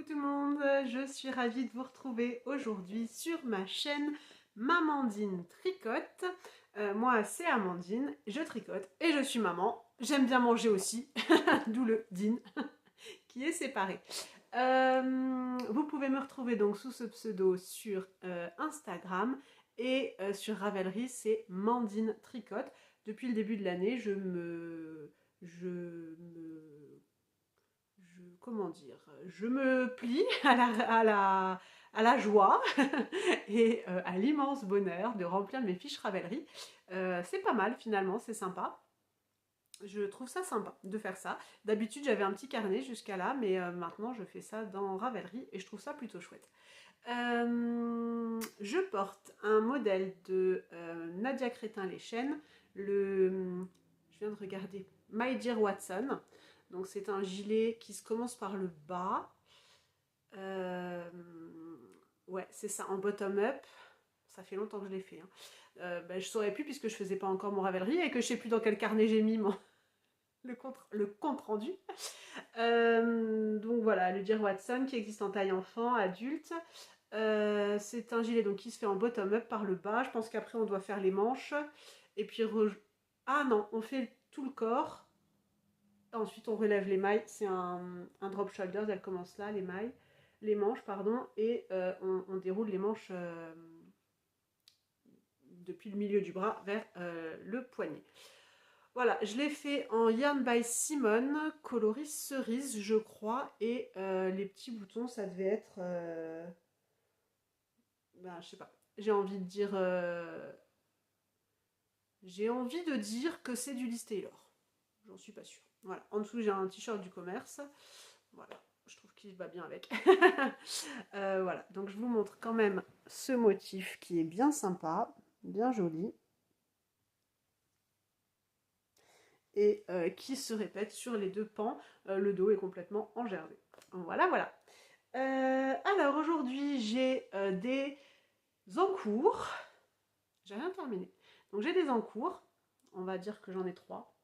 Coucou tout le monde, je suis ravie de vous retrouver aujourd'hui sur ma chaîne Mamandine Tricote. Moi c'est Amandine, je tricote et je suis maman. J'aime bien manger aussi, d'où le din qui est séparé. Vous pouvez me retrouver donc sous ce pseudo sur Instagram et sur Ravelry c'est Mandine Tricote. Depuis le début de l'année comment dire, je me plie à la joie et à l'immense bonheur de remplir mes fiches Ravelry. C'est pas mal finalement, c'est sympa. Je trouve ça sympa de faire ça. D'habitude j'avais un petit carnet jusqu'à là, mais maintenant je fais ça dans Ravelry et je trouve ça plutôt chouette. Je porte un modèle de Nadia Crétin-Leschaine, je viens de regarder, My Dear Watson. Donc c'est un gilet qui se commence par le bas. Ouais, c'est ça, en bottom-up. Ça fait longtemps que je l'ai fait. Je saurais plus puisque je faisais pas encore mon Ravelry et que je sais plus dans quel carnet j'ai mis le compte rendu. Donc voilà, le Dear Watson qui existe en taille enfant, adulte. C'est un gilet donc, qui se fait en bottom-up par le bas. Je pense qu'après on doit faire les manches. Et puis... Ah non, on fait tout le corps. Ensuite, on relève les mailles. C'est un drop shoulders. Elle commence là, les manches, pardon. Et on déroule les manches depuis le milieu du bras vers le poignet. Voilà, je l'ai fait en Yarn by Simone, coloris cerise, je crois. Et les petits boutons, ça devait être... je sais pas. J'ai envie de dire... J'ai envie de dire que c'est du Liz Taylor. J'en suis pas sûre. Voilà. En dessous, j'ai un t-shirt du commerce. Voilà. Je trouve qu'il va bien avec. Voilà. Donc, je vous montre quand même ce motif qui est bien sympa, bien joli. Et qui se répète sur les deux pans. Le dos est complètement engervé. Voilà, voilà. Alors, aujourd'hui, j'ai des encours. J'ai rien terminé. Donc, j'ai des encours. On va dire que j'en ai 3.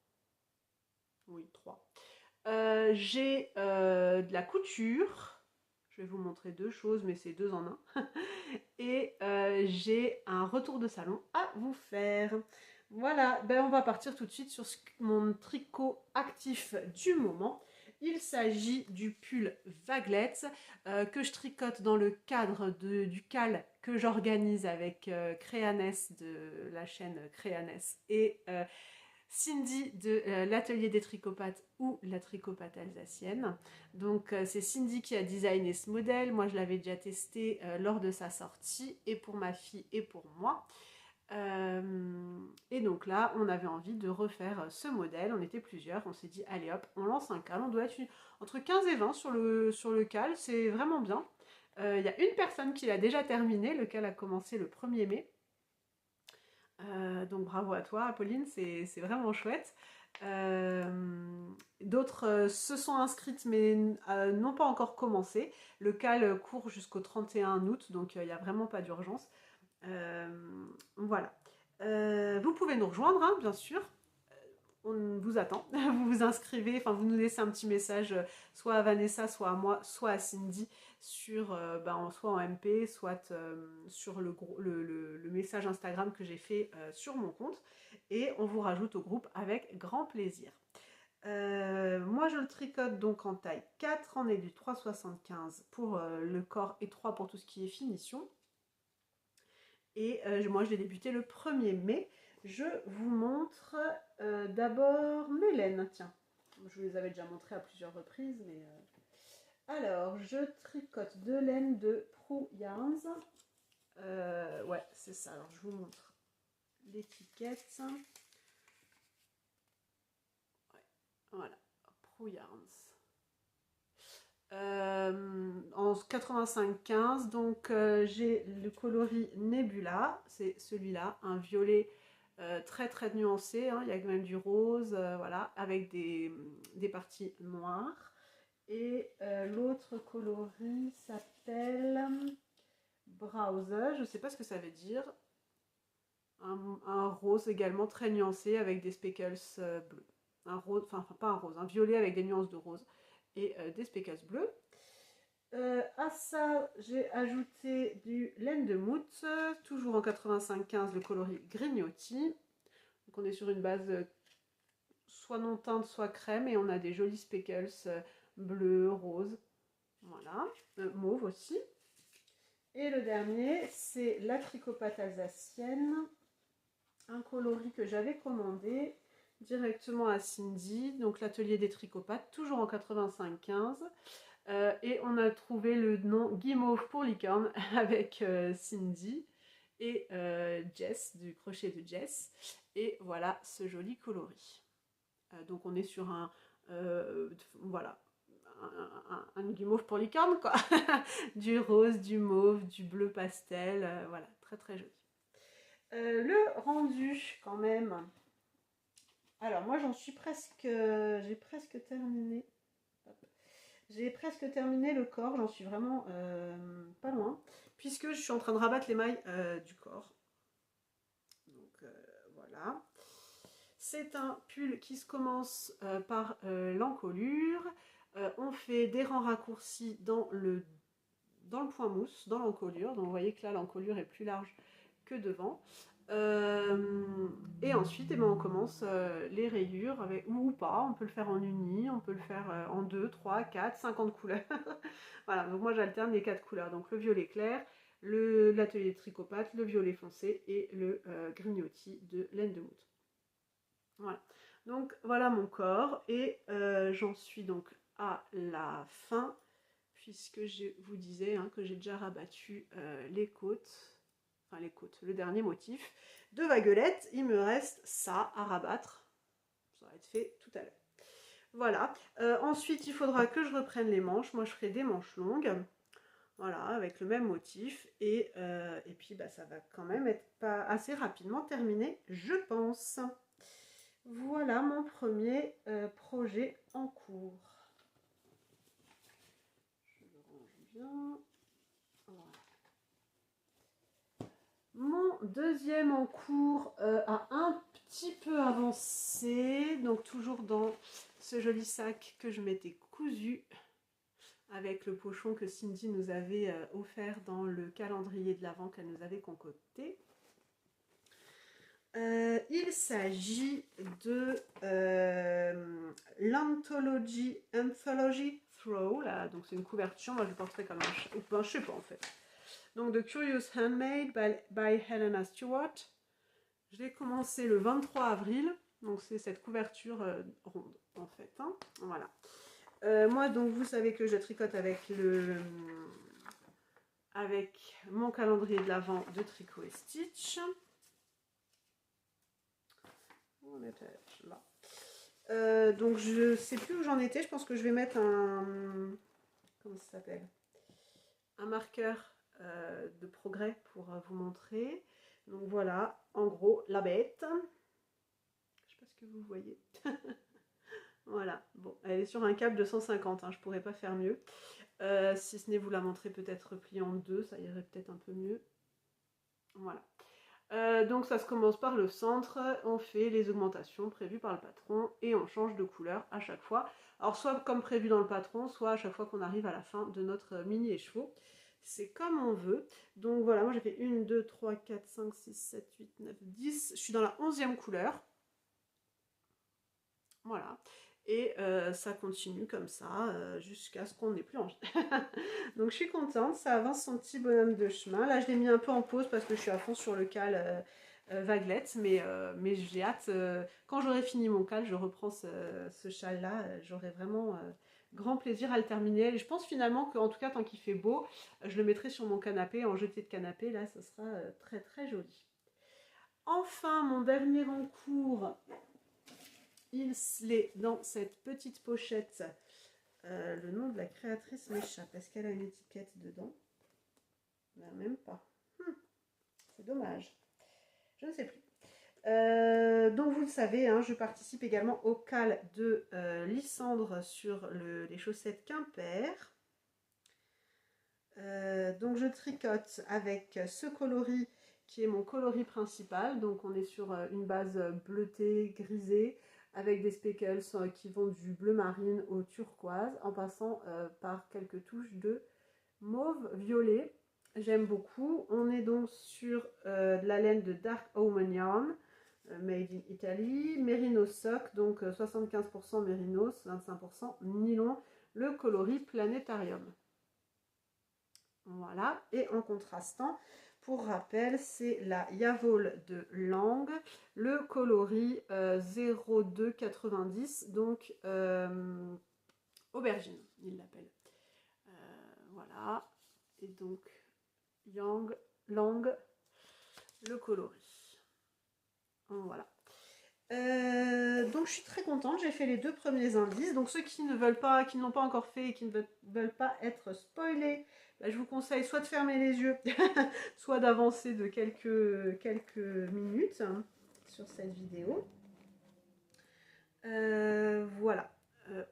Oui, 3. J'ai de la couture. Je vais vous montrer deux choses, mais c'est deux en un. Et j'ai un retour de salon à vous faire. Voilà, on va partir tout de suite sur mon tricot actif du moment. Il s'agit du pull Vaguelette que je tricote dans le cadre du cal que j'organise avec Créaness de la chaîne Créaness et Cindy de l'atelier des tricopathes ou la tricopathe alsacienne. Donc c'est Cindy qui a designé ce modèle. Moi je l'avais déjà testé lors de sa sortie et pour ma fille et pour moi. Et donc là on avait envie de refaire ce modèle. On était plusieurs, on s'est dit allez hop, on lance un cal. On doit être entre 15 et 20 sur le cal, c'est vraiment bien. Il y a une personne qui l'a déjà terminé, le cal a commencé le 1er mai. Donc bravo à toi Apolline, c'est vraiment chouette. D'autres se sont inscrites mais n'ont pas encore commencé. Le cal court jusqu'au 31 août, donc il n'y a vraiment pas d'urgence. Voilà. Vous pouvez nous rejoindre, hein, bien sûr. On vous attend. Vous vous inscrivez, enfin vous nous laissez un petit message, soit à Vanessa, soit à moi, soit à Cindy, sur, soit en MP, soit sur le message Instagram que j'ai fait sur mon compte. Et on vous rajoute au groupe avec grand plaisir. Moi je le tricote donc en taille 4, en aiguille 3,75 pour le corps et 3 pour tout ce qui est finition. Et moi je l'ai débuté le 1er mai. Je vous montre d'abord mes laines. Tiens, je vous les avais déjà montrées à plusieurs reprises, mais... Alors, je tricote deux laines de Prue Yarns. Ouais, c'est ça. Alors, je vous montre l'étiquette. Ouais, voilà, Prue Yarns. En 85-15, donc j'ai le coloris Nebula, c'est celui-là, un violet très très nuancé, hein, il y a même du rose, voilà, avec des parties noires. Et l'autre coloris s'appelle Browser, je ne sais pas ce que ça veut dire. Un rose également très nuancé avec des speckles bleus. Un rose, enfin pas un rose, un violet avec des nuances de rose et des speckles bleus. À ça, j'ai ajouté du laine de mousse, toujours en 85-15, le coloris Grignotti. Donc on est sur une base soit non teinte, soit crème, et on a des jolis speckles bleus, roses, voilà, mauve aussi. Et le dernier, c'est la tricopate alsacienne, un coloris que j'avais commandé directement à Cindy, donc l'atelier des tricopates, toujours en 85-15. Et on a trouvé le nom Guimauve pour licorne avec Cindy et Jess, du crochet de Jess. Et voilà ce joli coloris. Donc on est sur un... voilà, un guimauve pour licorne, quoi. Du rose, du mauve, du bleu pastel, voilà, très très joli. Le rendu, quand même. Alors moi j'en suis presque... j'ai presque terminé. J'ai presque terminé le corps, j'en suis vraiment pas loin, puisque je suis en train de rabattre les mailles du corps. Donc voilà. C'est un pull qui se commence par l'encolure. On fait des rangs raccourcis dans le point mousse, dans l'encolure. Donc vous voyez que là l'encolure est plus large que devant. Et ensuite, eh ben, on commence les rayures avec, ou pas, on peut le faire en uni, on peut le faire en 2, 3, 4, 50 couleurs. Voilà, donc moi j'alterne les 4 couleurs, donc le violet clair, l'atelier de tricopate, le violet foncé et le grignotti de laine de mousse. Voilà, donc voilà mon corps, et j'en suis donc à la fin, puisque je vous disais hein, que j'ai déjà rabattu les côtes. Enfin les côtes, le dernier motif de vaguelette. Il me reste ça à rabattre, ça va être fait tout à l'heure. Voilà, ensuite il faudra que je reprenne les manches. Moi je ferai des manches longues, voilà, avec le même motif, et puis bah, ça va quand même être pas assez rapidement terminé, je pense. Voilà mon premier projet en cours. Je le range bien. Voilà. Mon deuxième en cours a un petit peu avancé, donc toujours dans ce joli sac que je m'étais cousu avec le pochon que Cindy nous avait offert dans le calendrier de l'Avent qu'elle nous avait concocté. Il s'agit de l'Anthology Throw, là, donc c'est une couverture, moi je le porterai comme un je sais pas en fait. Donc The Curious Handmade by Helena Stewart. Je l'ai commencé le 23 avril, donc c'est cette couverture ronde en fait. Hein. Voilà. Moi donc vous savez que je tricote avec mon calendrier de l'Avent de Tricot et Stitch. On est là. Donc je sais plus où j'en étais, je pense que je vais mettre un... Comment ça s'appelle? Un marqueur de progrès pour vous montrer. Donc voilà, en gros, la bête. Je sais pas ce que vous voyez. Voilà, bon, elle est sur un câble de 150, hein, je pourrais pas faire mieux. Si ce n'est vous la montrer peut-être pliée en deux, ça irait peut-être un peu mieux. Voilà. Donc ça se commence par le centre, on fait les augmentations prévues par le patron et on change de couleur à chaque fois. Alors soit comme prévu dans le patron, soit à chaque fois qu'on arrive à la fin de notre mini écheveau. C'est comme on veut. Donc voilà, moi j'ai fait 1, 2, 3, 4, 5, 6, 7, 8, 9, 10. Je suis dans la 11e couleur. Voilà. Et ça continue comme ça jusqu'à ce qu'on n'ait plus envie. Donc je suis contente, ça avance son petit bonhomme de chemin. Là je l'ai mis un peu en pause parce que je suis à fond sur le cal vaguelette, mais j'ai hâte, quand j'aurai fini mon cal, je reprends ce châle là, j'aurai vraiment grand plaisir à le terminer. Et je pense finalement qu'en tout cas tant qu'il fait beau, je le mettrai sur mon canapé en jeté de canapé, là ça sera très très joli. Enfin mon dernier en cours, il est dans cette petite pochette. Le nom de la créatrice m'échappe. Est-ce qu'elle a une étiquette dedans? Ben, même pas. C'est dommage. Je ne sais plus. Donc vous le savez, hein, je participe également au cal de Lysandre sur les chaussettes Quimper. Donc je tricote avec ce coloris qui est mon coloris principal. Donc on est sur une base bleutée, grisée, avec des speckles qui vont du bleu marine au turquoise, en passant par quelques touches de mauve violet. J'aime beaucoup. On est donc sur de la laine de Dark Omen Yarn, made in Italy. Merino sock, donc 75% mérinos, 25% nylon. Le coloris Planétarium. Voilà. Et en contrastant, pour rappel, c'est la Yavol de Lang, le coloris 0290, donc aubergine, il l'appelle. Voilà. Et donc, Lang, le coloris. Voilà. Donc je suis très contente, j'ai fait les 2 premiers indices. Donc ceux qui ne veulent pas, qui ne l'ont pas encore fait et qui ne veulent pas être spoilés, bah, je vous conseille soit de fermer les yeux, soit d'avancer de quelques minutes sur cette vidéo. Voilà.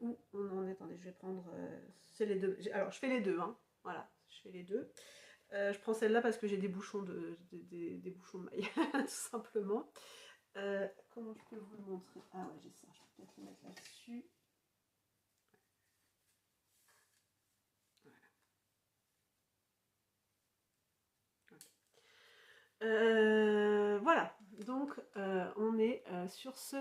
Où on en est, attendez, je vais prendre. C'est les deux. Alors je fais les deux, hein. Voilà, je fais les deux. Je prends celle-là parce que j'ai des bouchons des bouchons de maille, tout simplement. Comment je peux vous le montrer? Ah ouais, j'ai ça, je peux peut-être le mettre là-dessus. Voilà. Voilà, donc on est sur ce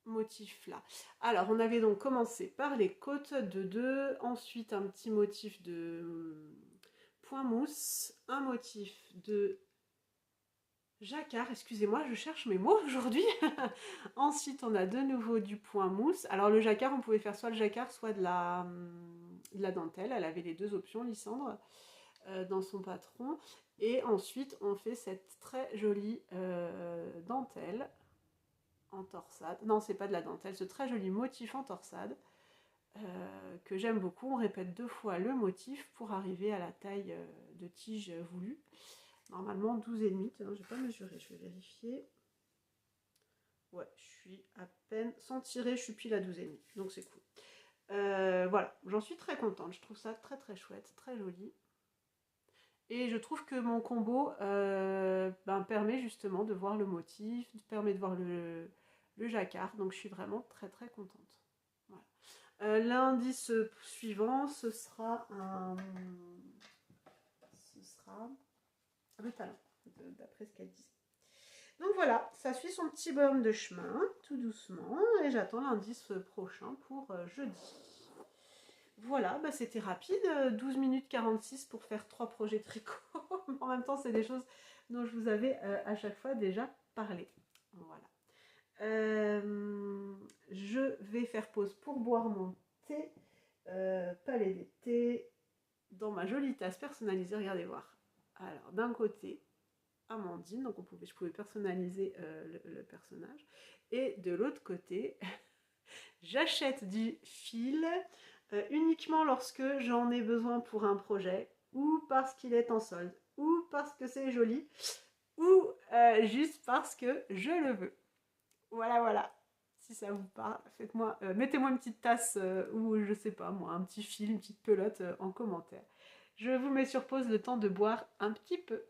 motif là. Alors on avait donc commencé par les côtes de 2, ensuite un petit motif de point mousse, un motif de jacquard, excusez-moi, je cherche mes mots aujourd'hui. Ensuite, on a de nouveau du point mousse. Alors le jacquard, on pouvait faire soit le jacquard, soit de la dentelle. Elle avait les deux options, Lysandre, dans son patron. Et ensuite, on fait cette très jolie dentelle en torsade. Non, c'est pas de la dentelle, ce très joli motif en torsade que j'aime beaucoup. On répète 2 fois le motif pour arriver à la taille de tige voulue. Normalement 12,5, je n'ai pas mesuré, je vais vérifier. Ouais, je suis à peine, sans tirer, je suis pile à 12,5, donc c'est cool. Voilà, j'en suis très contente, je trouve ça très très chouette, très joli. Et je trouve que mon combo permet justement de voir le motif, permet de voir le jacquard, donc je suis vraiment très très contente. Voilà. L'indice suivant, ce sera le talon, d'après ce qu'elle disait. Donc voilà, ça suit son petit bonhomme de chemin, tout doucement, et j'attends l'indice prochain pour jeudi. Voilà, bah c'était rapide, 12 minutes 46 pour faire 3 projets tricot. En même temps, c'est des choses dont je vous avais à chaque fois déjà parlé. Voilà. Je vais faire pause pour boire mon thé, palais d'été, dans ma jolie tasse personnalisée, regardez voir. Alors, d'un côté, Amandine, donc je pouvais personnaliser le personnage. Et de l'autre côté, j'achète du fil uniquement lorsque j'en ai besoin pour un projet, ou parce qu'il est en solde, ou parce que c'est joli, ou juste parce que je le veux. Voilà, voilà. Si ça vous parle, faites-moi, mettez-moi une petite tasse ou je sais pas moi, un petit fil, une petite pelote en commentaire. Je vous mets sur pause le temps de boire un petit peu.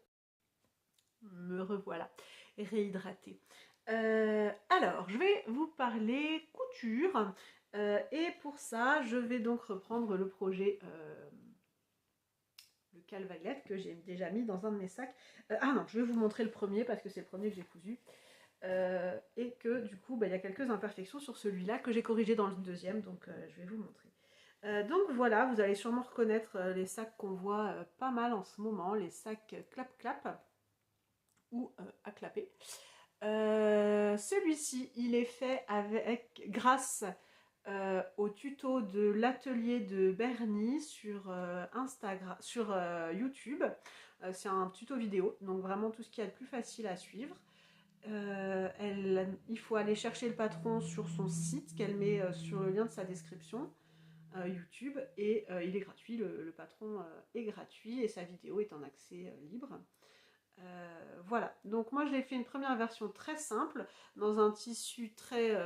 Me revoilà, réhydratée. Alors, je vais vous parler couture. Et pour ça, je vais donc reprendre le projet le calvaglette que j'ai déjà mis dans un de mes sacs. Ah non, je vais vous montrer le premier parce que c'est le premier que j'ai cousu. Et que du coup, il y a quelques imperfections sur celui-là que j'ai corrigé dans le deuxième, donc je vais vous montrer. Donc voilà, vous allez sûrement reconnaître les sacs qu'on voit pas mal en ce moment, les sacs clap-clap ou à clapper. Celui-ci, il est fait grâce au tuto de l'atelier de Bernie sur Instagram, sur YouTube. C'est un tuto vidéo, donc vraiment tout ce qu'il y a de plus facile à suivre. Il faut aller chercher le patron sur son site qu'elle met sur le lien de sa description YouTube et il est gratuit, le patron est gratuit et sa vidéo est en accès libre. Voilà, donc moi j'ai fait une première version très simple dans un tissu très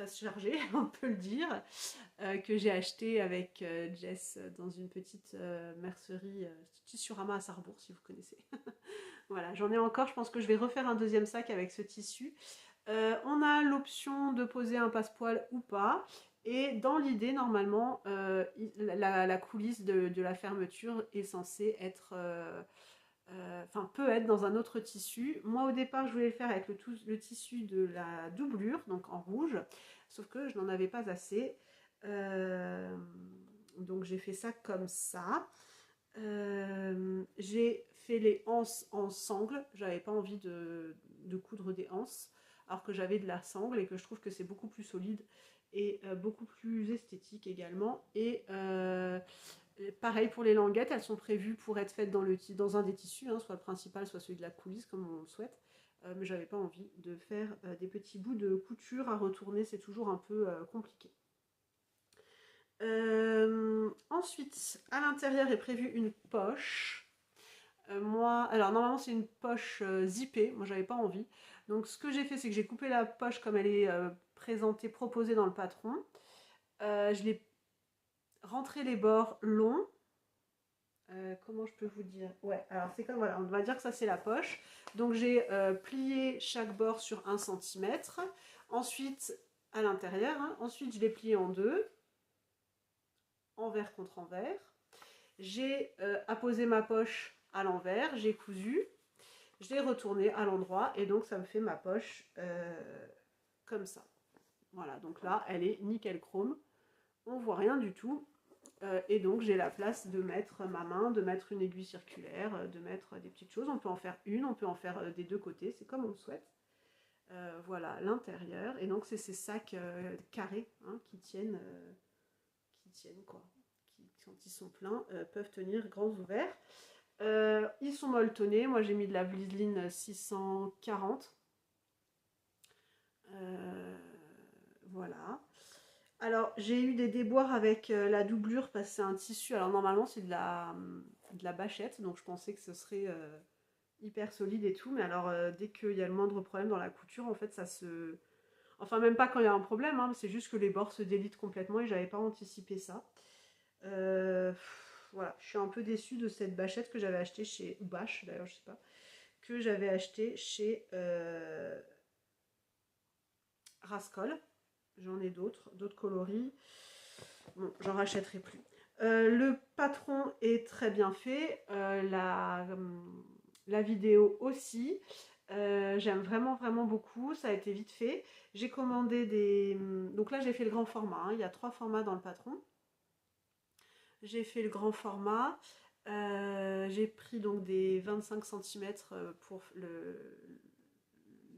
chargé, on peut le dire, que j'ai acheté avec Jess dans une petite mercerie Tissurama à Sarrebourg si vous connaissez. Voilà, j'en ai encore, je pense que je vais refaire un deuxième sac avec ce tissu. On a l'option de poser un passepoil ou pas. Et dans l'idée, normalement, la coulisse de la fermeture est censée être... enfin, peut être dans un autre tissu. Moi, au départ, je voulais le faire avec le tissu de la doublure, donc en rouge, sauf que je n'en avais pas assez. Donc, j'ai fait ça comme ça. J'ai fait les anses en sangle. J'avais pas envie de coudre des anses, alors que j'avais de la sangle et que je trouve que c'est beaucoup plus solide et beaucoup plus esthétique également. Et pareil pour les languettes, elles sont prévues pour être faites dans un des tissus, hein, soit le principal, soit celui de la coulisse, comme on le souhaite. Mais j'avais pas envie de faire des petits bouts de couture à retourner, c'est toujours un peu compliqué. Ensuite, à l'intérieur est prévue une poche. Moi, alors normalement c'est une poche zippée, moi j'avais pas envie. Donc ce que j'ai fait, c'est que j'ai coupé la poche comme elle est présentée, proposée dans le patron. Je l'ai rentré les bords longs. Comment je peux vous dire? Ouais, alors c'est comme, voilà, on va dire que ça c'est la poche. Donc j'ai plié chaque bord sur 1 cm. Ensuite, à l'intérieur, hein. Ensuite je l'ai plié en deux, envers contre envers. J'ai apposé ma poche à l'envers, j'ai cousu, je l'ai retournée à l'endroit et donc ça me fait ma poche comme ça. Voilà, donc là elle est nickel chrome, on voit rien du tout. Et donc j'ai la place de mettre ma main, de mettre une aiguille circulaire, de mettre des petites choses. On peut en faire une, on peut en faire des deux côtés, c'est comme on le souhaite. Voilà l'intérieur. Et donc c'est ces sacs carrés, hein, qui tiennent quoi. Qui, quand ils sont pleins, peuvent tenir grands ouverts. Ils sont molletonnés. Moi j'ai mis de la Vliseline 640. Voilà. Alors, j'ai eu des déboires avec la doublure parce que c'est un tissu. Alors, normalement, c'est de la bâchette, donc je pensais que ce serait hyper solide et tout. Mais alors, dès qu'il y a le moindre problème dans la couture, en fait, ça se. Enfin, même pas quand il y a un problème, hein, c'est juste que les bords se délitent complètement et j'avais pas anticipé ça. Voilà, je suis un peu déçue de cette bâchette que j'avais achetée chez. Ou bâche d'ailleurs, je sais pas. Que j'avais acheté chez Rascol. J'en ai d'autres coloris. Bon, j'en rachèterai plus. Le patron est très bien fait. La vidéo aussi. J'aime vraiment, vraiment beaucoup. Ça a été vite fait. J'ai commandé des... Donc là, j'ai fait le grand format, hein. Il y a 3 formats dans le patron. J'ai fait le grand format. J'ai pris donc des 25 cm pour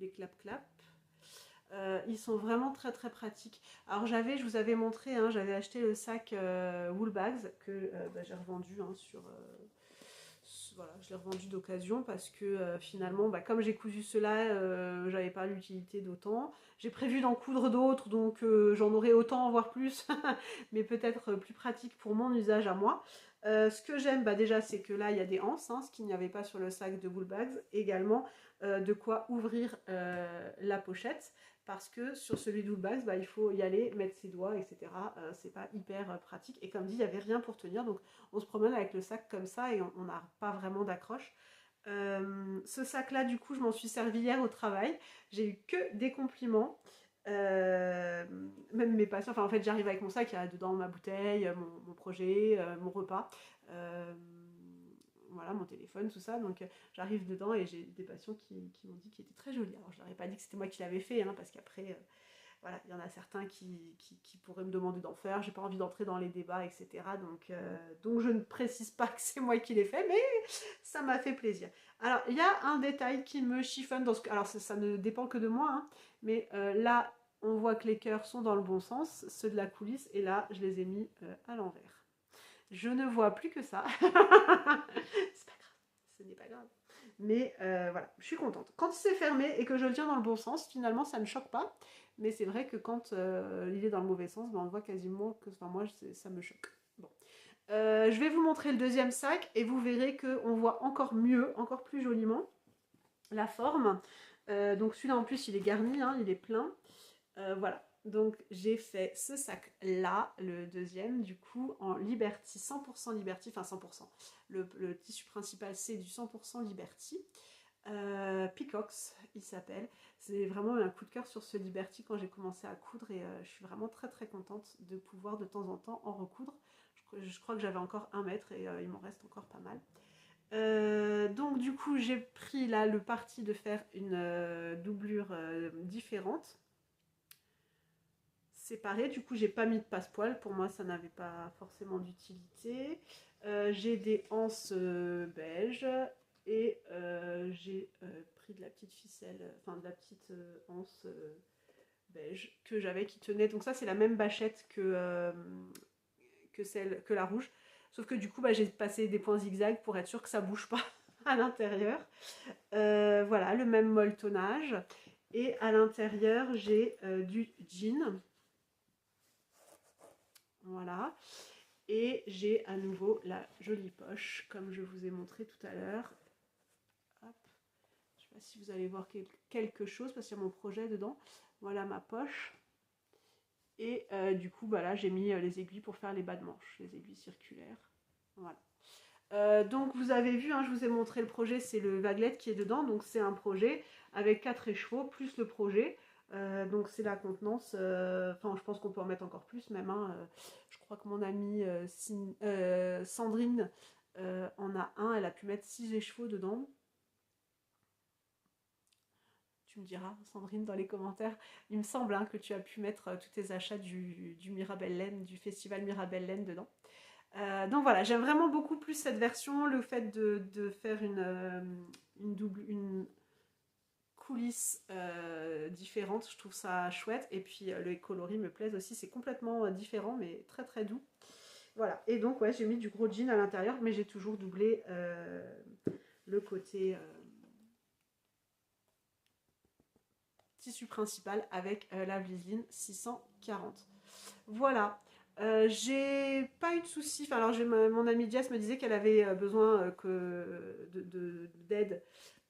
les clap-clap. Ils sont vraiment très très pratiques. Alors je vous avais montré, hein, j'avais acheté le sac Woolbags que j'ai revendu hein, voilà, je l'ai revendu d'occasion parce que finalement, comme j'ai cousu cela, j'avais pas l'utilité d'autant. J'ai prévu d'en coudre d'autres, donc j'en aurai autant, voire plus, mais peut-être plus pratique pour mon usage à moi. Ce que j'aime, déjà, c'est que là, il y a des anses, hein, ce qu'il n'y avait pas sur le sac de Woolbags. Également, de quoi ouvrir la pochette. Parce que sur celui de Woolbags, il faut y aller, mettre ses doigts, etc. C'est pas hyper pratique. Et comme dit, il n'y avait rien pour tenir. Donc, on se promène avec le sac comme ça et on n'a pas vraiment d'accroche. Ce sac-là, du coup, je m'en suis servi hier au travail. J'ai eu que des compliments. Même mes patients, enfin en fait j'arrive avec mon sac, il y a dedans ma bouteille, mon projet, mon repas, voilà, mon téléphone, tout ça. Donc j'arrive dedans et j'ai des patients qui m'ont dit qu'il était très joli. Alors je leur ai pas dit que c'était moi qui l'avais fait, hein, parce qu'après voilà, il y en a certains qui pourraient me demander d'en faire. J'ai pas envie d'entrer dans les débats, etc. Donc je ne précise pas que c'est moi qui l'ai fait, mais ça m'a fait plaisir. Alors il y a un détail qui me chiffonne dans alors ça ne dépend que de moi, hein, mais là on voit que les cœurs sont dans le bon sens, ceux de la coulisse, et là je les ai mis à l'envers. Je ne vois plus que ça. C'est pas grave, ce n'est pas grave. Mais voilà, je suis contente. Quand c'est fermé et que je le tiens dans le bon sens, finalement ça ne choque pas. Mais c'est vrai que quand il est dans le mauvais sens, on le voit quasiment que, enfin moi ça me choque. Bon. Je vais vous montrer le deuxième sac et vous verrez qu'on voit encore mieux, encore plus joliment la forme. Donc celui-là en plus il est garni, hein, il est plein. Voilà, donc j'ai fait ce sac là, le deuxième, du coup en Liberty, 100% Liberty, enfin 100%. Le tissu principal c'est du 100% Liberty. Peacocks, il s'appelle. C'est vraiment un coup de cœur sur ce Liberty quand j'ai commencé à coudre et je suis vraiment très très contente de pouvoir de temps en temps en recoudre. Je crois que j'avais encore 1 mètre et il m'en reste encore pas mal. Donc du coup j'ai pris là le parti de faire une doublure différente, séparée. Du coup j'ai pas mis de passepoil, pour moi ça n'avait pas forcément d'utilité. J'ai des anses beige et j'ai pris de la petite ficelle, enfin de la petite anse beige que j'avais qui tenait. Donc ça c'est la même bâchette que la rouge. Sauf que du coup bah, j'ai passé des points zigzag pour être sûr que ça bouge pas à l'intérieur. Voilà, le même molletonnage. Et à l'intérieur j'ai du jean. Voilà. Et j'ai à nouveau la jolie poche, comme je vous ai montré tout à l'heure. Hop. Je ne sais pas si vous allez voir quelque chose, parce qu'il y a mon projet dedans. Voilà ma poche. Et du coup, bah là, j'ai mis les aiguilles pour faire les bas de manche, les aiguilles circulaires. Voilà. Donc vous avez vu, hein, je vous ai montré le projet, c'est le vaguelette qui est dedans. Donc c'est un projet avec 4 écheveaux plus le projet. Donc c'est la contenance, enfin je pense qu'on peut en mettre encore plus même. Hein, je crois que mon amie Sandrine en a un, elle a pu mettre 6 écheveaux dedans. Tu me diras, Sandrine, dans les commentaires. Il me semble hein, que tu as pu mettre tous tes achats du Mirabelle Laine, du festival Mirabelle Laine dedans. Donc voilà, j'aime vraiment beaucoup plus cette version, le fait de faire une coulisse différente, je trouve ça chouette. Et puis les coloris me plaisent aussi, c'est complètement différent mais très très doux. Voilà, et donc ouais, j'ai mis du gros jean à l'intérieur, mais j'ai toujours doublé le côté tissu principal avec la Vliseline 640. Voilà. J'ai pas eu de soucis. Enfin, alors, mon amie Jess me disait qu'elle avait besoin d'aide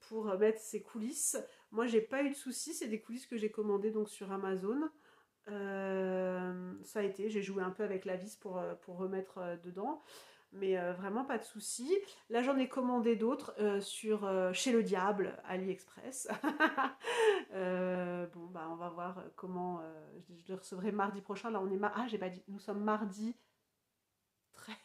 pour mettre ses coulisses. Moi, j'ai pas eu de soucis. C'est des coulisses que j'ai commandées donc sur Amazon. Ça a été. J'ai joué un peu avec la vis pour remettre dedans. Mais vraiment pas de soucis. Là, j'en ai commandé d'autres chez le diable, AliExpress. Bon, bah, on va voir comment. Je le recevrai mardi prochain. Là, on est. Ah, j'ai pas dit. Nous sommes mardi 13.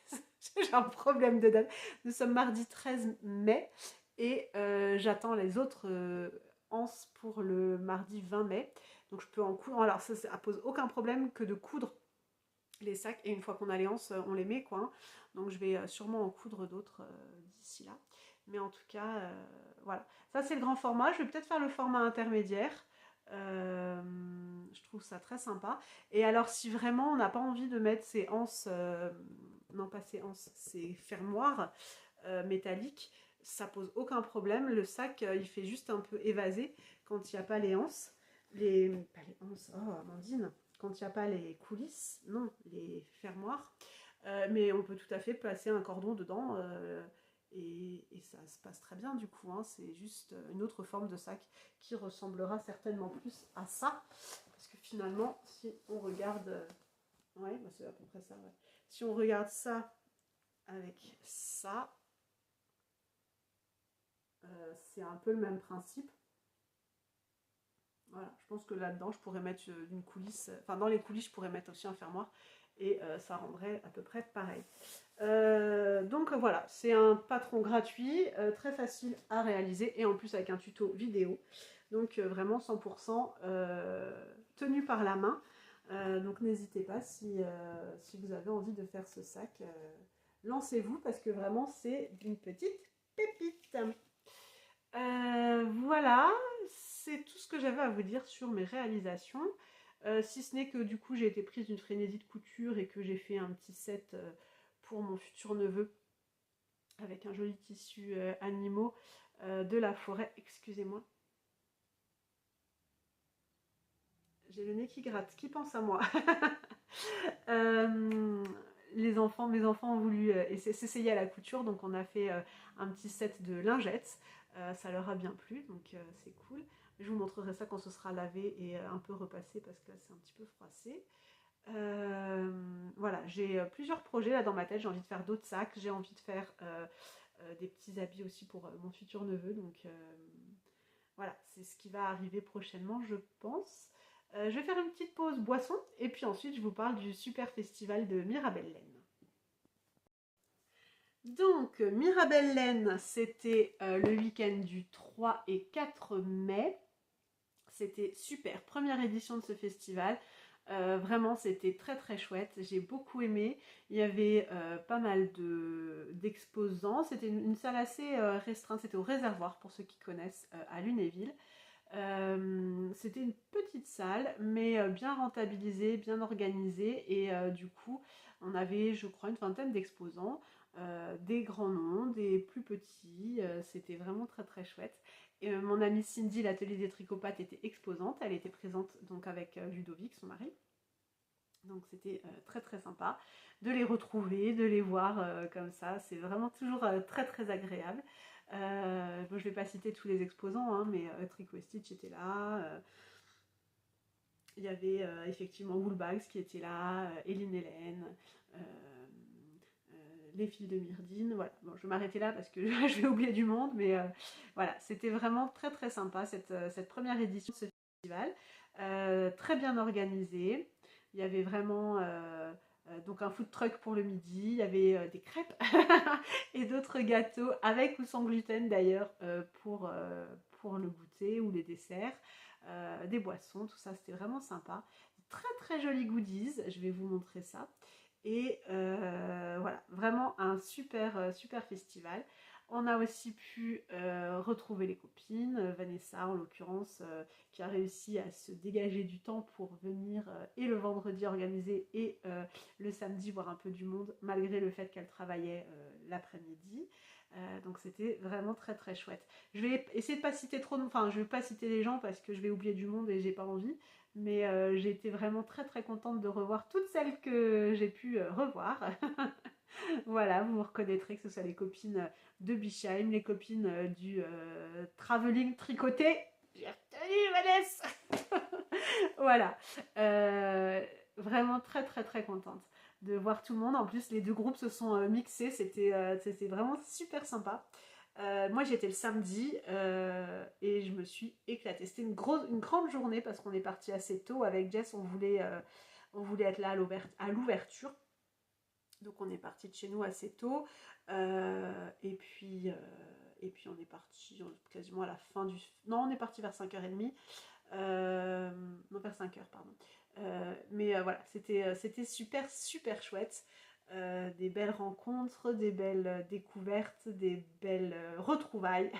J'ai un problème de date. Nous sommes mardi 13 mai. Et j'attends les autres anses pour le mardi 20 mai. Donc, je peux en coudre. Alors, ça pose aucun problème que de coudre les sacs. Et une fois qu'on a les anses, on les met, quoi. Hein. Donc, je vais sûrement en coudre d'autres d'ici là. Mais en tout cas, voilà. Ça, c'est le grand format. Je vais peut-être faire le format intermédiaire. Je trouve ça très sympa. Et alors, si vraiment on n'a pas envie de mettre ces anses, non pas ces anses, ces fermoirs métalliques, ça pose aucun problème. Le sac, il fait juste un peu évasé quand il n'y a pas les anses. Pas les anses, oh Amandine, quand il n'y a pas les coulisses, non, les fermoirs. Mais on peut tout à fait placer un cordon dedans et ça se passe très bien du coup. Hein. C'est juste une autre forme de sac qui ressemblera certainement plus à ça. Parce que finalement, si on regarde... ouais, bah c'est à peu près ça. Ouais. Si on regarde ça avec ça, c'est un peu le même principe. Voilà, je pense que là-dedans, je pourrais mettre une coulisse. Enfin, dans les coulisses, je pourrais mettre aussi un fermoir. Et ça rendrait à peu près pareil. Donc voilà, c'est un patron gratuit, très facile à réaliser et en plus avec un tuto vidéo. Donc vraiment 100% tenu par la main. Donc n'hésitez pas si vous avez envie de faire ce sac, lancez-vous parce que vraiment c'est une petite pépite. Voilà, c'est tout ce que j'avais à vous dire sur mes réalisations. Si ce n'est que du coup j'ai été prise d'une frénésie de couture et que j'ai fait un petit set pour mon futur neveu avec un joli tissu animaux de la forêt. Excusez-moi. J'ai le nez qui gratte, qui pense à moi. Mes enfants ont voulu s'essayer à la couture, donc on a fait un petit set de lingettes. Ça leur a bien plu, donc c'est cool. Je vous montrerai ça quand ce sera lavé et un peu repassé parce que là c'est un petit peu froissé. Voilà, j'ai plusieurs projets là dans ma tête. J'ai envie de faire d'autres sacs, j'ai envie de faire des petits habits aussi pour mon futur neveu. Donc voilà, c'est ce qui va arriver prochainement, je pense. Je vais faire une petite pause boisson et puis ensuite je vous parle du super festival de Mirabel-Laine. Donc, Mirabel-Laine, c'était le week-end du 3 et 4 mai. C'était super, première édition de ce festival. Vraiment, c'était très très chouette. J'ai beaucoup aimé. Il y avait pas mal d'exposants. C'était une salle assez restreinte. C'était au réservoir pour ceux qui connaissent à Lunéville. C'était une petite salle, mais bien rentabilisée, bien organisée. Et du coup, on avait, je crois, une vingtaine d'exposants. Des grands noms, des plus petits. C'était vraiment très très chouette. Et, mon amie Cindy, l'atelier des tricopathes, était exposante. Elle était présente donc avec Ludovic, son mari. Donc c'était très très sympa de les retrouver, de les voir comme ça. C'est vraiment toujours très très agréable. Bon, je ne vais pas citer tous les exposants, hein, mais Tricot Stitch était là. Il y avait effectivement Woolbags qui était là, Eline Hélène, euh, les filles de Myrdine. Voilà. Bon, je vais m'arrêter là parce que je vais oublier du monde, mais voilà, c'était vraiment très très sympa cette première édition de ce festival. Très bien organisée. Il y avait vraiment donc un food truck pour le midi, il y avait des crêpes et d'autres gâteaux avec ou sans gluten d'ailleurs pour le goûter ou les desserts, des boissons, tout ça c'était vraiment sympa. Très très jolis goodies, je vais vous montrer ça. Et voilà, vraiment un super, super festival. On a aussi pu retrouver les copines, Vanessa en l'occurrence, qui a réussi à se dégager du temps pour venir et le vendredi organiser et le samedi voir un peu du monde, malgré le fait qu'elle travaillait l'après-midi. Donc c'était vraiment très très chouette. Je vais essayer de pas citer trop de... Enfin, je vais pas citer les gens parce que je vais oublier du monde et j'ai pas envie. Mais j'ai été vraiment très très contente de revoir toutes celles que j'ai pu revoir. Voilà, vous me reconnaîtrez que ce soit les copines de Bichheim, les copines du travelling tricoté. J'ai retenu Vanessa. Voilà. Vraiment très très très contente de voir tout le monde. En plus, les deux groupes se sont mixés. C'était vraiment super sympa. Moi j'étais le samedi et je me suis éclatée. C'était une grande journée parce qu'on est parti assez tôt avec Jess. On voulait être là à l'ouverture. Donc on est parti de chez nous assez tôt. Et puis on est parti quasiment à la fin du... Non, on est parti vers 5h30. Non, vers 5h, pardon. Mais voilà, c'était super, super chouette. Des belles rencontres, des belles découvertes, des belles retrouvailles.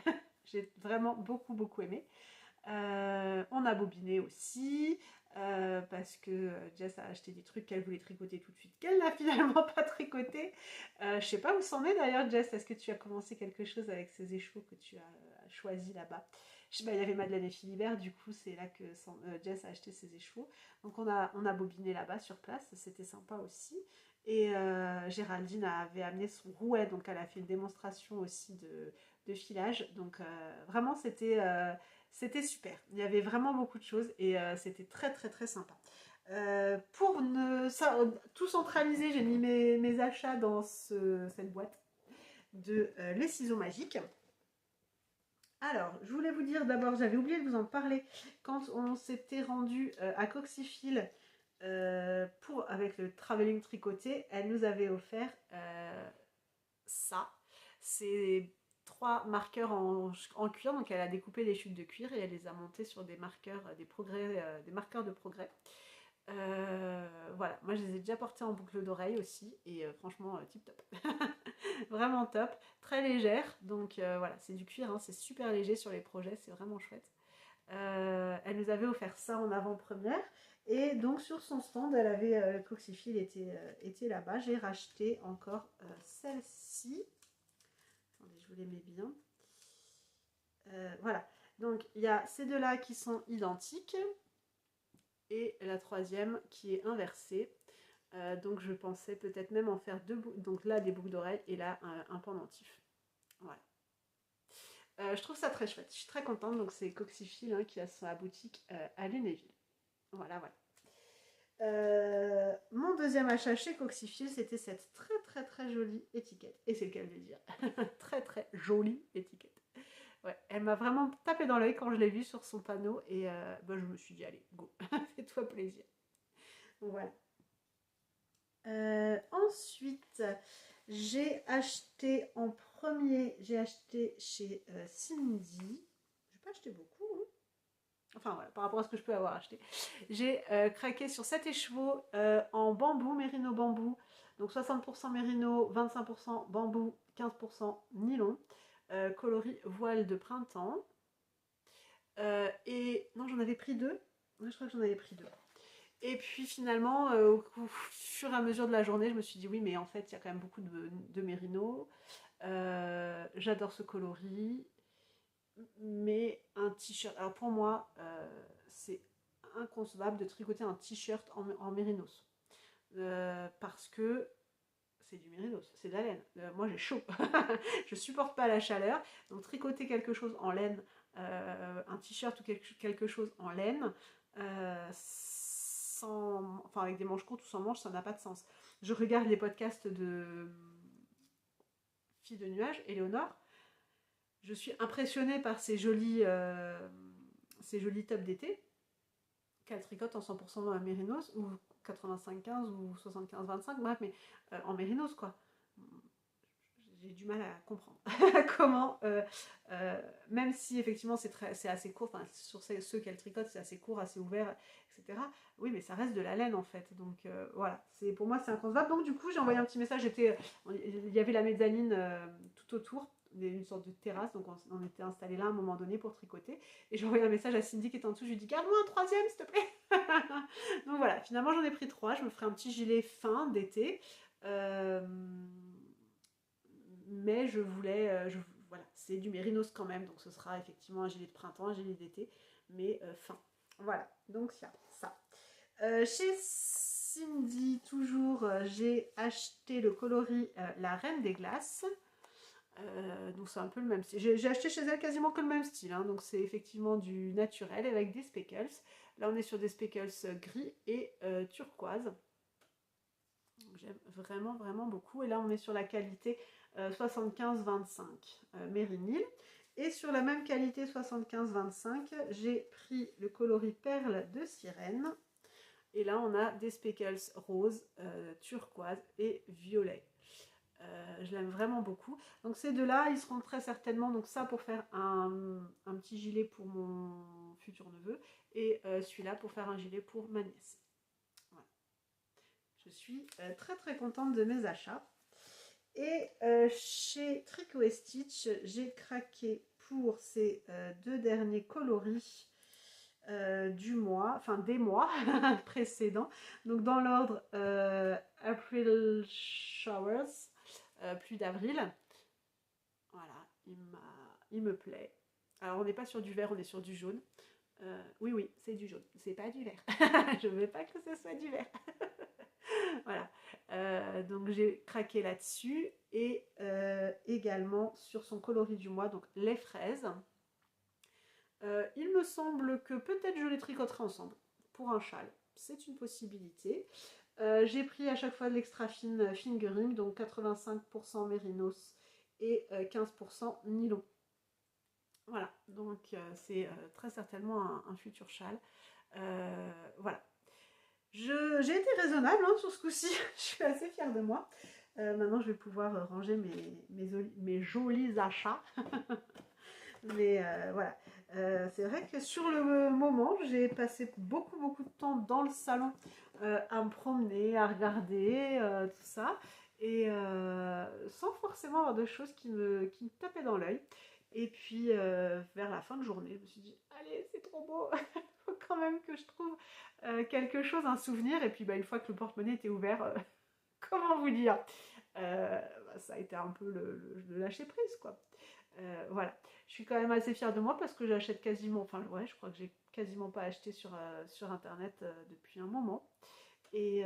J'ai vraiment beaucoup, beaucoup aimé. On a bobiné aussi. Parce que Jess a acheté des trucs qu'elle voulait tricoter tout de suite, qu'elle n'a finalement pas tricoté. Je sais pas où c'en est d'ailleurs, Jess. Est-ce que tu as commencé quelque chose avec ces écheveaux que tu as choisi là-bas? Il y avait Madeleine et Philibert, du coup c'est là que Jess a acheté ses écheveaux. Donc on a bobiné là-bas sur place, c'était sympa aussi. Et Géraldine avait amené son rouet, donc elle a fait une démonstration aussi de filage. Donc vraiment c'était super. Il y avait vraiment beaucoup de choses et c'était très très très sympa. Pour tout centraliser, j'ai mis mes achats dans cette boîte de les ciseaux magiques. Alors, je voulais vous dire d'abord, j'avais oublié de vous en parler, quand on s'était rendu à Coxyphile avec le travelling tricoté, elle nous avait offert ça. C'est 3 marqueurs en cuir, donc elle a découpé des chutes de cuir et elle les a montées sur des marqueurs, des marqueurs de progrès. Voilà, moi je les ai déjà portés en boucle d'oreille aussi et franchement tip top. Vraiment top, très légère, donc voilà, c'est du cuir, hein, c'est super léger sur les projets, c'est vraiment chouette. Elle nous avait offert ça en avant-première et donc sur son stand, elle avait Coxyphile était là-bas. J'ai racheté encore celle-ci. Attendez, je vous les mets bien. Voilà, donc il y a ces deux-là qui sont identiques et la troisième qui est inversée. Donc je pensais peut-être même en faire deux boucles, donc là des boucles d'oreilles et là un pendentif. Voilà. Je trouve ça très chouette, je suis très contente. Donc c'est Coxyphile hein, qui a sa boutique à Lunéville. Voilà, voilà. Mon deuxième achat chez Coxifil, c'était cette très très très jolie étiquette. Et c'est le cas de le dire. Très très jolie étiquette. Ouais, elle m'a vraiment tapé dans l'œil quand je l'ai vue sur son panneau et bah, je me suis dit, allez, go, fais-toi plaisir. Donc voilà. Ensuite, j'ai acheté en premier, j'ai acheté chez Cindy. Je n'ai pas acheté beaucoup, hein. Enfin voilà, par rapport à ce que je peux avoir acheté. J'ai craqué sur 7 écheveaux en bambou, mérino bambou. Donc 60% mérino, 25% bambou, 15% nylon. Coloris voile de printemps. Et non, j'en avais pris deux. Ouais, je crois que j'en avais pris deux. Et puis finalement, au fur et à mesure de la journée, je me suis dit oui, mais en fait, il y a quand même beaucoup de mérino. J'adore ce coloris. Mais un t-shirt, alors pour moi, c'est inconcevable de tricoter un t-shirt en mérinos. Parce que c'est du mérinos, c'est de la laine. Moi j'ai chaud, je supporte pas la chaleur. Donc tricoter quelque chose en laine, un t-shirt ou quelque chose en laine, enfin avec des manches courtes ou sans manches, ça n'a pas de sens. Je regarde les podcasts de Fille de Nuages, Éléonore. Je suis impressionnée par ces jolis tops d'été qu'elle tricote en 100% mérinos ou 85-15 ou 75-25, bref, mais en mérinos quoi. J'ai du mal à comprendre comment, même si effectivement c'est assez court, enfin sur ceux qu'elle tricote c'est assez court, assez ouvert, etc. Oui, mais ça reste de la laine en fait, donc voilà, pour moi c'est inconcevable. Donc du coup j'ai envoyé un petit message, il y avait la mezzanine tout autour, une sorte de terrasse, donc on était installé là à un moment donné pour tricoter, et j'ai envoyé un message à Cindy qui était en dessous, je lui ai dit garde-moi un troisième s'il te plaît. Donc voilà, finalement j'en ai pris 3, je me ferai un petit gilet fin d'été. Mais je voulais, voilà, c'est du mérinos quand même, donc ce sera effectivement un gilet de printemps, un gilet d'été, mais fin. Voilà, donc ça. Chez Cindy, toujours, j'ai acheté le coloris La Reine des Glaces. Donc c'est un peu le même style. J'ai acheté chez elle quasiment que le même style, hein, donc c'est effectivement du naturel avec des speckles. Là on est sur des speckles gris et turquoise. J'aime vraiment vraiment beaucoup. Et là on est sur la qualité 75-25 Mérinil. Et sur la même qualité 75-25, j'ai pris le coloris perle de sirène. Et là on a des speckles rose, turquoise et violet. Je l'aime vraiment beaucoup. Donc ces deux-là, ils seront très certainement, donc ça pour faire un petit gilet pour mon futur neveu, et celui-là pour faire un gilet pour ma nièce. Voilà. Je suis très très contente de mes achats. Et chez Tricot et Stitch, j'ai craqué pour ces deux derniers coloris du mois, enfin des mois précédents. Donc dans l'ordre April Showers, pluie d'avril. Voilà, il me plaît. Alors on n'est pas sur du vert, on est sur du jaune. Oui, c'est du jaune, c'est pas du vert. Je veux pas que ce soit du vert. Voilà, donc j'ai craqué là-dessus et également sur son coloris du mois, donc les fraises. Il me semble que peut-être je les tricoterai ensemble pour un châle, c'est une possibilité. J'ai pris à chaque fois de l'extra fine fingering, donc 85% mérinos et 15% nylon. Voilà, donc c'est très certainement un futur châle. Voilà. J'ai été raisonnable hein, sur ce coup-ci, je suis assez fière de moi. Maintenant, je vais pouvoir ranger mes jolis achats. Mais voilà, c'est vrai que sur le moment, j'ai passé beaucoup de temps dans le salon à me promener, à regarder tout ça, et sans forcément avoir de choses qui me tapaient dans l'œil. Et puis vers la fin de journée, je me suis dit, allez, c'est trop beau, il faut quand même que je trouve quelque chose, un souvenir. Et puis une fois que le porte-monnaie était ouvert, comment vous dire, ça a été un peu le lâcher prise quoi. Voilà, je suis quand même assez fière de moi parce que j'achète quasiment, enfin ouais, je crois que j'ai quasiment pas acheté sur internet depuis un moment. Et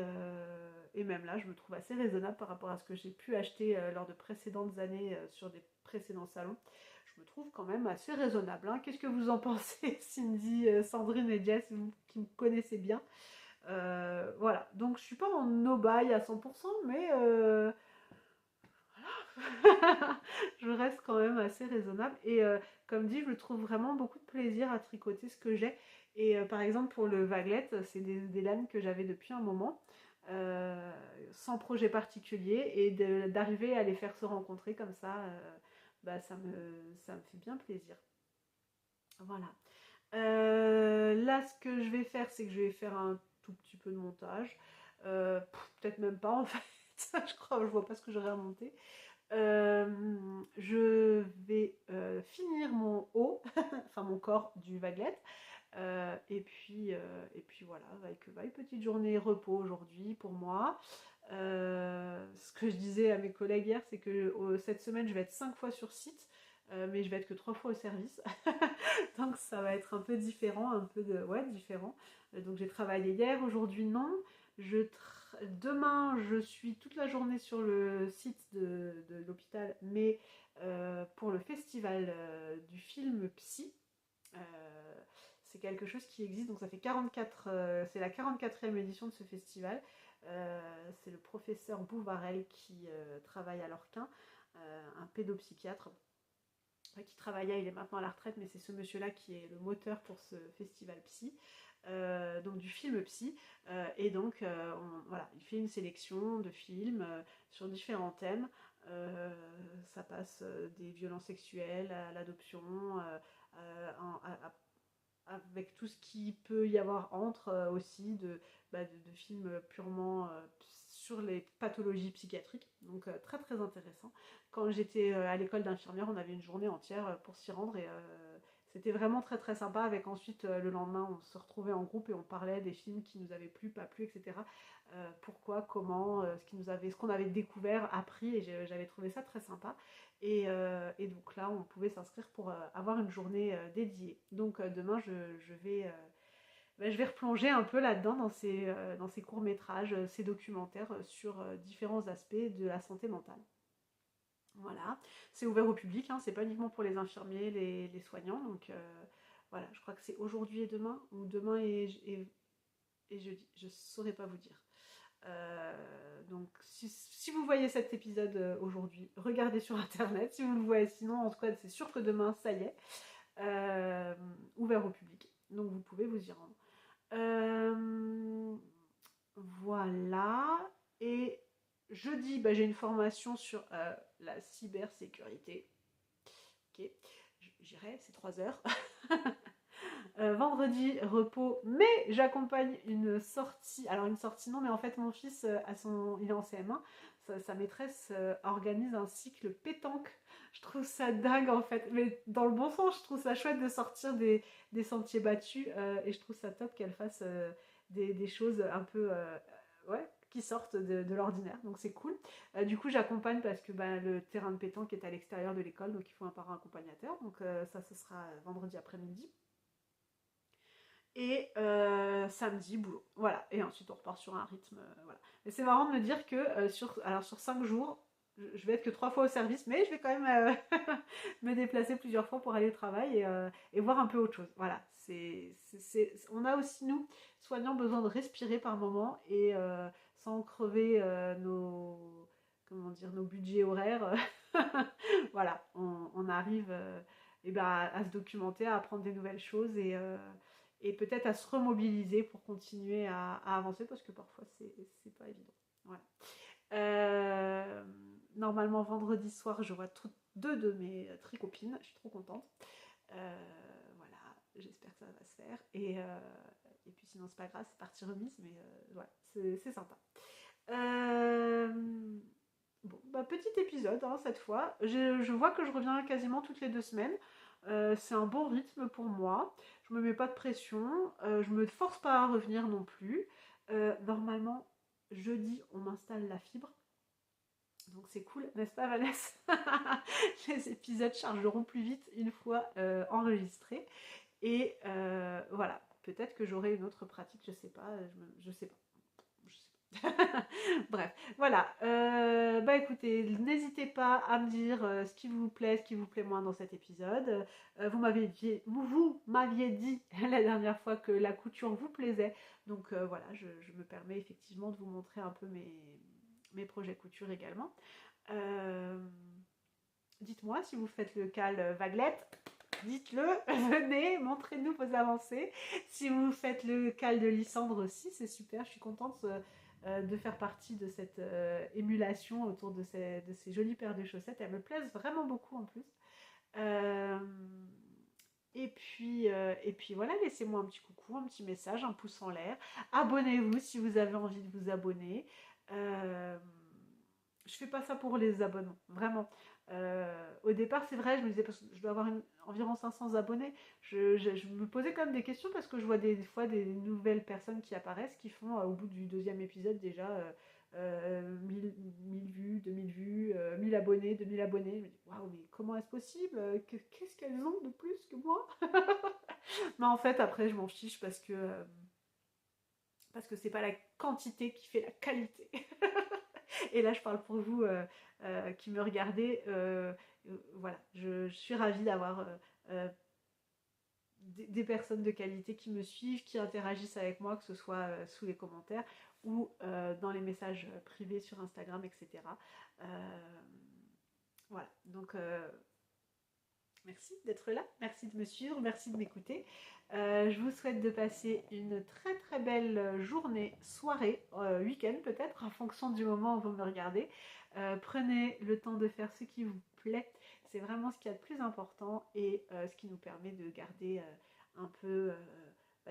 même là, je me trouve assez raisonnable par rapport à ce que j'ai pu acheter lors de précédentes années sur des précédents salons. Je me trouve quand même assez raisonnable, hein. Qu'est-ce que vous en pensez, Cindy, Sandrine et Jess, vous qui me connaissez bien? Voilà, donc je suis pas en no-buy à 100%, mais je reste quand même assez raisonnable. Et comme dit, je trouve vraiment beaucoup de plaisir à tricoter ce que j'ai. Et par exemple, pour le vaguelette, c'est des laines que j'avais depuis un moment, sans projet particulier. Et d'arriver à les faire se rencontrer comme ça, bah, ça me fait bien plaisir. Voilà. Là, ce que je vais faire, c'est que je vais faire un tout petit peu de montage. Peut-être même pas en fait. Je crois, je vois pas ce que j'aurais à monter. Je vais finir mon haut, enfin mon corps du vaguelette. Et puis voilà, vaille que vaille, petite journée repos aujourd'hui pour moi. Ce que je disais à mes collègues hier, c'est que cette semaine, je vais être 5 fois sur site, mais je vais être que 3 fois au service. Donc ça va être un peu différent, un peu de... Ouais, différent. Donc j'ai travaillé hier, aujourd'hui non. Demain, je suis toute la journée sur le site de l'hôpital, mais pour le festival du film Psy. Euh, c'est quelque chose qui existe, donc ça fait 44, c'est la 44e édition de ce festival. C'est le professeur Bouvarel qui travaille à l'Orquin, un pédopsychiatre qui travaillait, il est maintenant à la retraite, mais c'est ce monsieur-là qui est le moteur pour ce festival Psy, donc du film Psy. Et donc, voilà, il fait une sélection de films sur différents thèmes. Ça passe des violences sexuelles à l'adoption, avec tout ce qui peut y avoir entre aussi de films purement sur les pathologies psychiatriques, donc très très intéressant. Quand j'étais à l'école d'infirmière, on avait une journée entière pour s'y rendre et c'était vraiment très très sympa. Avec ensuite le lendemain, on se retrouvait en groupe et on parlait des films qui nous avaient plu, pas plu, etc. Pourquoi, comment, ce qu'on avait découvert, appris, et j'avais trouvé ça très sympa. Et donc là, on pouvait s'inscrire pour avoir une journée dédiée. Donc demain, je vais replonger un peu là-dedans dans ces courts-métrages, ces documentaires sur différents aspects de la santé mentale. Voilà, c'est ouvert au public, hein, c'est pas uniquement pour les infirmiers, les soignants. Donc voilà, je crois que c'est aujourd'hui et demain, ou demain et jeudi, je saurais pas vous dire. Donc si vous voyez cet épisode aujourd'hui, regardez sur internet. Si vous le voyez sinon, en tout cas c'est sûr que demain ça y est, ouvert au public, donc vous pouvez vous y rendre. Voilà. Et jeudi, bah, j'ai une formation sur la cybersécurité. Ok, j'irai, c'est 3 heures. Vendredi, repos, mais j'accompagne une sortie. Alors une sortie non, mais en fait mon fils, il est en CM1. Sa maîtresse organise un cycle pétanque. Je trouve ça dingue en fait, mais dans le bon sens. Je trouve ça chouette de sortir des sentiers battus, et je trouve ça top qu'elle fasse des choses un peu ouais, qui sortent de l'ordinaire. Donc c'est cool. Du coup j'accompagne parce que bah, le terrain de pétanque est à l'extérieur de l'école, donc il faut un parent accompagnateur. Donc ça ce sera vendredi après-midi. Et samedi, boulot. Voilà. Et ensuite, on repart sur un rythme. Voilà. Mais c'est marrant de me dire que sur 5 jours, je vais être que 3 fois au service, mais je vais quand même me déplacer plusieurs fois pour aller au travail et voir un peu autre chose. Voilà. On a aussi, nous, soignants, besoin de respirer par moment et sans crever comment dire, nos budgets horaires. Voilà. On arrive et ben, à se documenter, à apprendre des nouvelles choses et peut-être à se remobiliser pour continuer à avancer parce que parfois c'est pas évident. Voilà. Normalement vendredi soir je vois deux de mes tricopines, je suis trop contente. Voilà, j'espère que ça va se faire et puis sinon c'est pas grave, c'est partie remise, mais ouais, c'est sympa. Bon, bah, petit épisode hein, cette fois. Je vois que je reviens quasiment toutes les 2 semaines. C'est un bon rythme pour moi. Je me mets pas de pression. Je me force pas à revenir non plus. Normalement, jeudi, on m'installe la fibre. Donc c'est cool, n'est-ce pas Vanessa? Les épisodes chargeront plus vite une fois enregistrés. Et voilà, peut-être que j'aurai une autre pratique, je sais pas. Je sais pas. Bref, voilà. Bah écoutez, n'hésitez pas à me dire ce qui vous plaît, ce qui vous plaît moins dans cet épisode. Vous m'aviez dit la dernière fois que la couture vous plaisait. Donc voilà, je me permets effectivement de vous montrer un peu mes projets couture également. Euh, Dites-moi si vous faites le cal vaguelette. Dites-le, venez, montrez-nous vos avancées. Si vous faites le cal de Lysandre aussi, c'est super, je suis contente de faire partie de cette émulation autour de ces jolies paires de chaussettes. Elles me plaisent vraiment beaucoup en plus. Euh, et puis voilà, laissez-moi un petit coucou, un petit message, un pouce en l'air. Abonnez-vous si vous avez envie de vous abonner. Euh, je fais pas ça pour les abonnements, vraiment. Au départ, c'est vrai, je me disais, parce que je dois avoir environ 500 abonnés, je me posais quand même des questions parce que je vois des fois des nouvelles personnes qui apparaissent qui font au bout du deuxième épisode déjà 1000 vues, 2000 vues, 1000 abonnés, 2000 abonnés. Je me dis, waouh, mais comment est-ce possible? Qu'est-ce qu'elles ont de plus que moi? Mais en fait, après, je m'en fiche parce que c'est pas la quantité qui fait la qualité. Et là, je parle pour vous qui me regardez. Voilà, je suis ravie d'avoir des personnes de qualité qui me suivent, qui interagissent avec moi, que ce soit sous les commentaires ou dans les messages privés sur Instagram, etc. Voilà, donc merci d'être là, merci de me suivre, merci de m'écouter. Je vous souhaite de passer une très très belle journée, soirée, week-end peut-être, en fonction du moment où vous me regardez. Prenez le temps de faire ce qui vous plaît, c'est vraiment ce qu'il y a de plus important et ce qui nous permet de garder un peu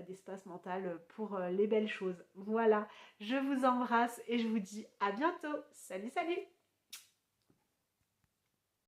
d'espace mental pour les belles choses. Voilà, je vous embrasse et je vous dis à bientôt. Salut, salut!